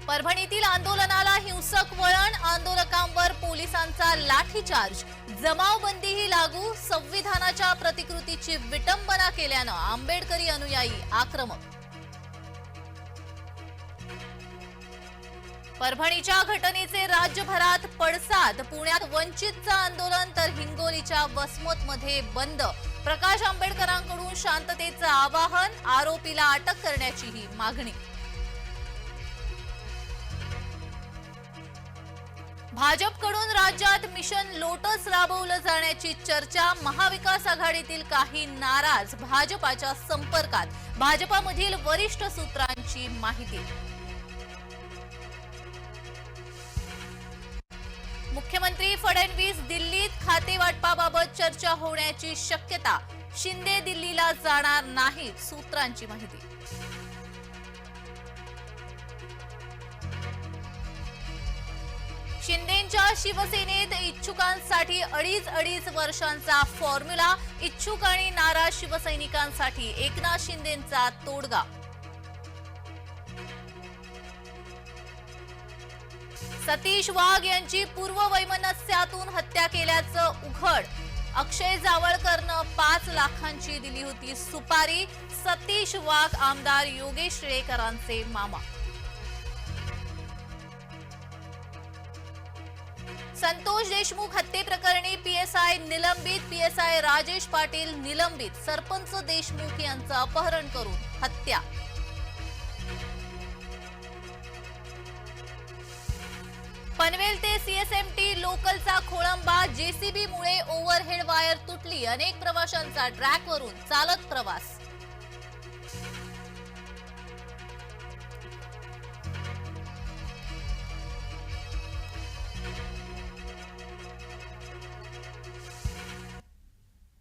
परभणीतील आंदोलनाला हिंसक वळण, आंदोलकांवर पोलिसांचा लाठीचार्ज, जमावबंदीही लागू, संविधानाच्या प्रतिकृतीची विटंबना केल्यानं आंबेडकरी अनुयायी आक्रमक। परभणीच्या घटनेचे राज्यभरात पडसाद, पुण्यात वंचितचं आंदोलन तर हिंगोलीच्या वसमतमध्ये बंद। प्रकाश आंबेडकरांकडून शांततेचं आवाहन, आरोपीला अटक करण्याचीही मागणी। भाजपकडून राज्यात मिशन लोटस राबवलं जाण्याची चर्चा, महाविकास आघाडीतील काही नाराज, भाजपाच्या संपर्कात, भाजपामधील वरिष्ठ सूत्रांची माहिती। मुख्यमंत्री फडणवीस दिल्लीत, खातेवाटपाबाबत चर्चा होण्याची शक्यता, शिंदे दिल्लीला जाणार नाहीत, सूत्रांची माहिती। शिंदेंच्या शिवसेनेत इच्छुकांसाठी अडीच वर्षांचा फॉर्म्युला, इच्छुक आणि नाराज शिवसैनिकांसाठी एकनाथ शिंदेंचा तोडगा। सतीश वाघ यांची पूर्ववैमनस्यातून हत्या केल्याचं उघड, अक्षय जावळकरनं 5 लाखांची दिली होती सुपारी, सतीश वाघ आमदार योगेश टिळेकरांचे मामा। संतोष देशमुख हत्येप्रकरणी पीएसआय निलंबित, पीएसआय राजेश पाटील निलंबित, सरपंच देशमुख यांचं अपहरण करून हत्या। पनवेल ते सीएसएमटी लोकलचा खोळंबा, जेसीबीमुळे ओव्हरहेड वायर तुटली, अनेक प्रवाशांचा ट्रॅकवरून चालत प्रवास।